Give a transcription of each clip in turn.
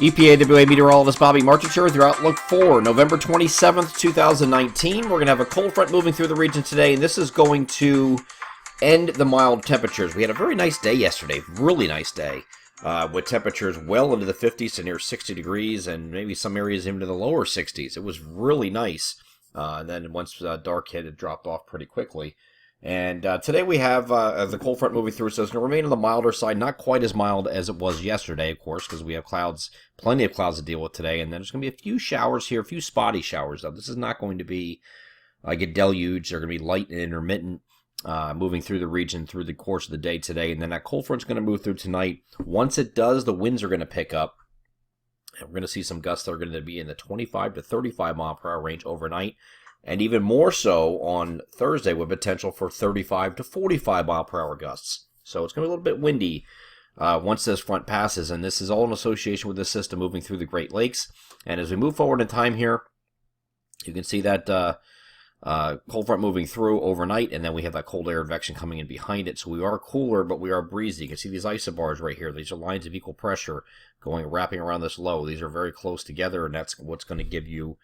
EPAWA meteorologist Bobby Marchich here with your outlook for November 27th, 2019. We're going to have a cold front moving through the region today, and this is going to end the mild temperatures. We had a very nice day yesterday, really nice day, with temperatures well into the 50s to near 60 degrees, and maybe some areas into the lower 60s. It was really nice. And then once dark hit, it dropped off pretty quickly. And today we have the cold front moving through, so it's going to remain on the milder side, not quite as mild as it was yesterday, of course, because we have clouds, plenty of clouds to deal with today, and then there's going to be a few showers here, a few spotty showers, though. This is not going to be like a deluge. They're going to be light and intermittent, moving through the region through the course of the day today, and then that cold front's going to move through tonight. Once it does, the winds are going to pick up, and we're going to see some gusts that are going to be in the 25 to 35 mile per hour range overnight. And even more so on Thursday with potential for 35 to 45 mile per hour gusts. So it's going to be a little bit windy once this front passes. And this is all in association with this system moving through the Great Lakes. And as we move forward in time here, you can see that cold front moving through overnight. And then we have that cold air advection coming in behind it. So we are cooler, but we are breezy. You can see these isobars right here. These are lines of equal pressure wrapping around this low. These are very close together. And that's what's going to give you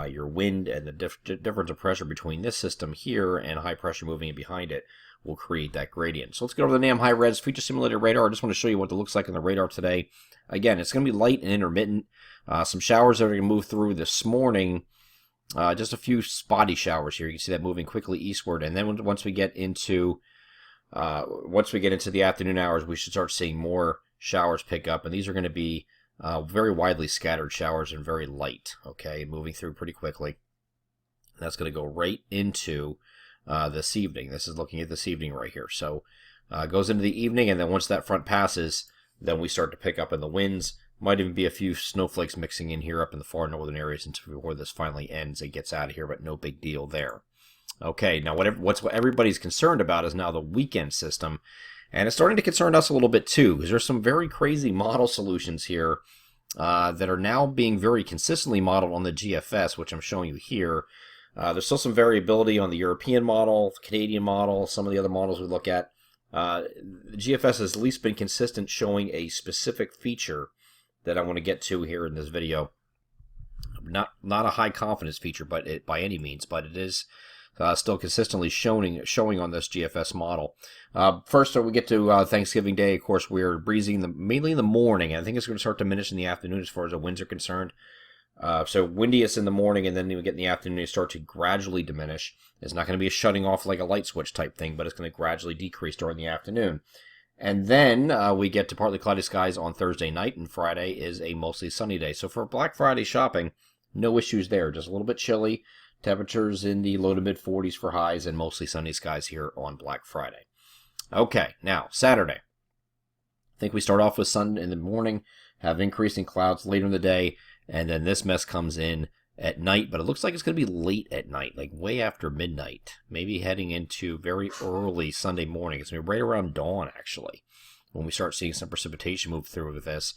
your wind, and the difference of pressure between this system here and high pressure moving in behind it will create that gradient. So let's get over the NAM high-res feature simulated radar. I just want to show you what it looks like on the radar today. Again, it's going to be light and intermittent. Some showers that are going to move through this morning. Just a few spotty showers here. You can see that moving quickly eastward. And then once we get into the afternoon hours, we should start seeing more showers pick up. And these are going to be very widely scattered showers and very light, okay, moving through pretty quickly. And that's going to go right into this evening. This is looking at this evening right here. So it goes into the evening, and then once that front passes, then we start to pick up in the winds. Might even be a few snowflakes mixing in here up in the far northern areas until before this finally ends and gets out of here, but no big what everybody's concerned about is now the weekend system. And it's starting to concern us a little bit too, because there's some very crazy model solutions here that are now being very consistently modeled on the GFS, which I'm showing you here. There's still some variability on the European model, Canadian model, some of the other models we look at. The GFS has at least been consistent, showing a specific feature that I want to get to here in this video. Not a high confidence feature, but by any means, but it is still consistently showing on this GFS model. First, we get to Thanksgiving Day. Of course, we're breezing mainly in the morning. I think it's going to start to diminish in the afternoon as far as the winds are concerned. So windiest in the morning, and then we get in the afternoon, it start to gradually diminish. It's not going to be a shutting off like a light switch type thing, but it's going to gradually decrease during the afternoon. And then we get to partly cloudy skies on Thursday night, and Friday is a mostly sunny day. So for Black Friday shopping, no issues there. Just a little bit chilly. Temperatures in the low to mid 40s for highs, and mostly sunny skies here on Black Friday. Okay, now Saturday. I think we start off with sun in the morning, have increasing clouds later in the day, and then this mess comes in at night, but it looks like it's going to be late at night, like way after midnight, maybe heading into very early Sunday morning. It's going to be right around dawn, actually, when we start seeing some precipitation move through with this.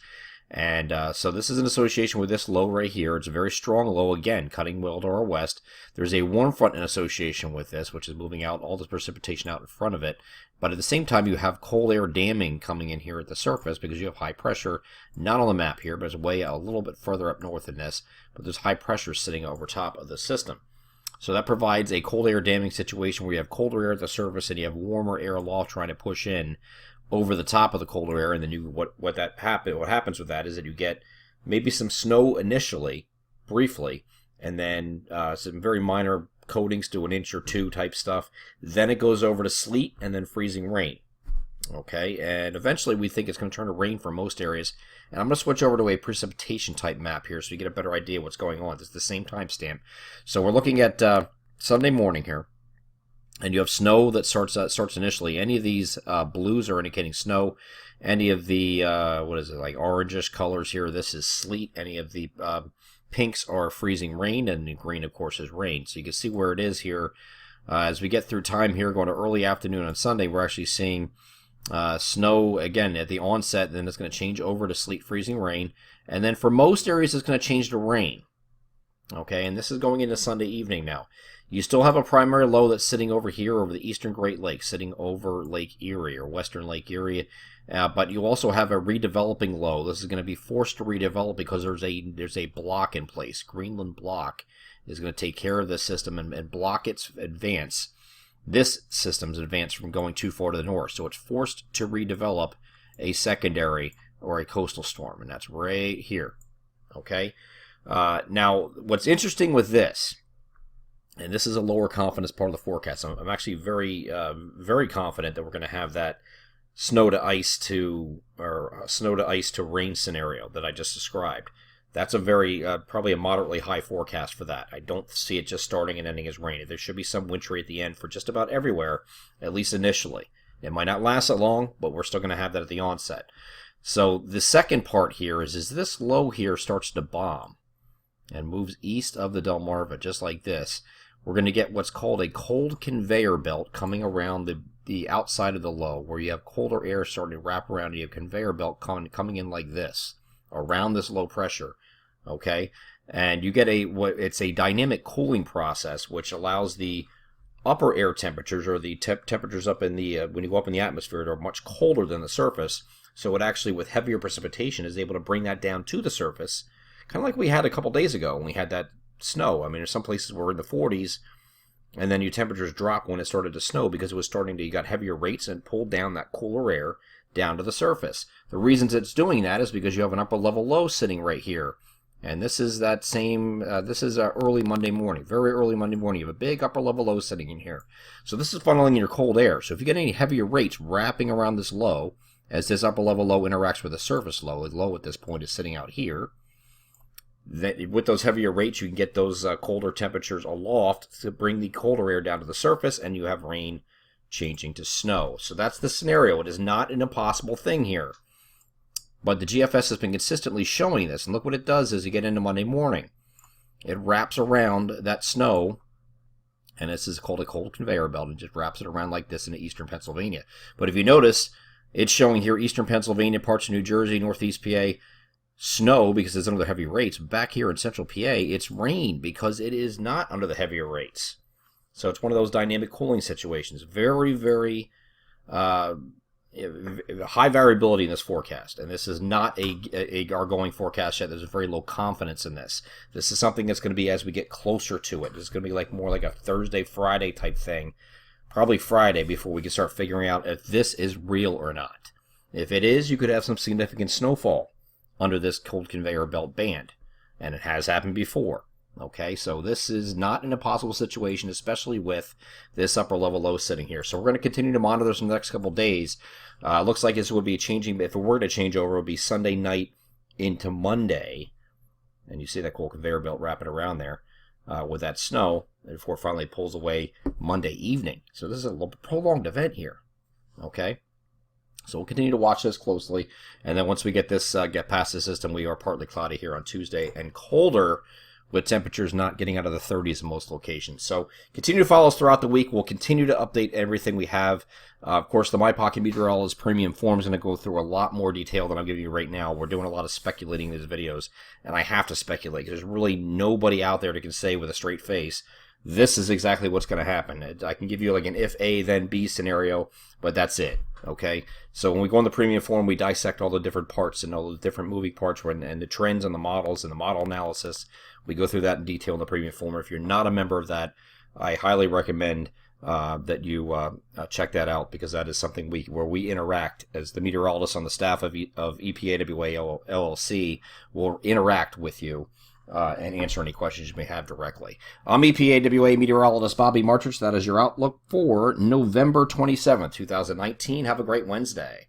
And so this is in association with this low right here. It's a very strong low, again, cutting well to our west. There's a warm front in association with this, which is moving out all this precipitation out in front of it. But at the same time, you have cold air damming coming in here at the surface because you have high pressure, not on the map here, but it's way a little bit further up north than this. But there's high pressure sitting over top of the system. So that provides a cold air damming situation where you have colder air at the surface and you have warmer air aloft trying to push in over the top of the colder air, and then what happens with that is that you get maybe some snow initially, briefly, and then some very minor coatings to an inch or two type stuff. Then it goes over to sleet and then freezing rain. Okay, and eventually we think it's going to turn to rain for most areas. And I'm going to switch over to a precipitation type map here so you get a better idea of what's going on. This is the same timestamp. So we're looking at Sunday morning here. And you have snow that starts initially. Any of these blues are indicating snow. Any of the, like orangish colors here, this is sleet. Any of the pinks are freezing rain, and the green, of course, is rain. So you can see where it is here. As we get through time here, going to early afternoon on Sunday, we're actually seeing snow, again, at the onset. Then it's going to change over to sleet, freezing rain. And then for most areas, it's going to change to rain. Okay, and this is going into Sunday evening now. You still have a primary low that's sitting over here over the eastern Great Lakes, sitting over Lake Erie or western Lake Erie. But you also have a redeveloping low. This is going to be forced to redevelop because there's a block in place. Greenland block is going to take care of this system and block its advance. This system's advance from going too far to the north. So it's forced to redevelop a secondary or a coastal storm, and that's right here. Okay? Now, what's interesting with this, and this is a lower confidence part of the forecast. I'm actually very confident that we're going to have that snow to ice to rain scenario that I just described. That's a very probably a moderately high forecast for that. I don't see it just starting and ending as rain. There should be some wintry at the end for just about everywhere, at least initially. It might not last that long, but we're still going to have that at the onset. So the second part here is this low here starts to bomb and moves east of the Delmarva, just like this. We're going to get what's called a cold conveyor belt coming around the outside of the low, where you have colder air starting to wrap around. You have conveyor belt coming in like this, around this low pressure, okay? And you get it's a dynamic cooling process, which allows the upper air temperatures, or the temperatures up in the, when you go up in the atmosphere, are much colder than the surface. So it actually, with heavier precipitation, is able to bring that down to the surface, kind of like we had a couple days ago when we had that snow. I mean, there's some places where we're in the 40s, and then your temperatures drop when it started to snow because it was you got heavier rates and pulled down that cooler air down to the surface. The reasons it's doing that is because you have an upper level low sitting right here. And this is that same, this is early Monday morning, very early Monday morning. You have a big upper level low sitting in here. So this is funneling in your cold air. So if you get any heavier rates wrapping around this low, as this upper level low interacts with the surface low, the low at this point is sitting out here, that with those heavier rates, you can get those colder temperatures aloft to bring the colder air down to the surface, and you have rain changing to snow. So that's the scenario. It is not an impossible thing here. But the GFS has been consistently showing this, and look what it does as you get into Monday morning. It wraps around that snow, and this is called a cold conveyor belt, and just wraps it around like this into eastern Pennsylvania. But if you notice, it's showing here eastern Pennsylvania, parts of New Jersey, northeast PA, snow because it's under the heavy rates. Back here in central PA, it's rain because it is not under the heavier rates. So it's one of those dynamic cooling situations. Very, very high variability in this forecast. And this is not our going forecast yet. There's a very low confidence in this. This is something that's going to be as we get closer to it. It's going to be like more like a Thursday, Friday type thing. Probably Friday before we can start figuring out if this is real or not. If it is, you could have some significant snowfall under this cold conveyor belt band, and it has happened before. Okay, so this is not an impossible situation, especially with this upper level low sitting here. So we're going to continue to monitor this in the next couple days. Looks like this would be changing. If it were to change over, it would be Sunday night into Monday, and you see that cold conveyor belt wrapping around there with that snow before it finally pulls away Monday evening. So this is a little prolonged event here. Okay. So we'll continue to watch this closely, and then once we get past the system, we are partly cloudy here on Tuesday and colder, with temperatures not getting out of the 30s in most locations. So continue to follow us throughout the week. We'll continue to update everything we have. Of course, the My Pocket Meteorologist Premium Form is going to go through a lot more detail than I'm giving you right now. We're doing a lot of speculating in these videos, and I have to speculate because there's really nobody out there that can say with a straight face, this is exactly what's going to happen. I can give you like an if A, then B scenario, but that's it. Okay, so when we go on the premium form, we dissect all the different parts and all the different moving parts and the trends and the models and the model analysis. We go through that in detail in the premium form. If you're not a member of that, I highly recommend that you check that out, because that is something where we interact as the meteorologists on the staff of EPAWA LLC will interact with you and answer any questions you may have directly. I'm EPAWA meteorologist Bobby Martrich. That is your outlook for November 27th, 2019. Have a great Wednesday.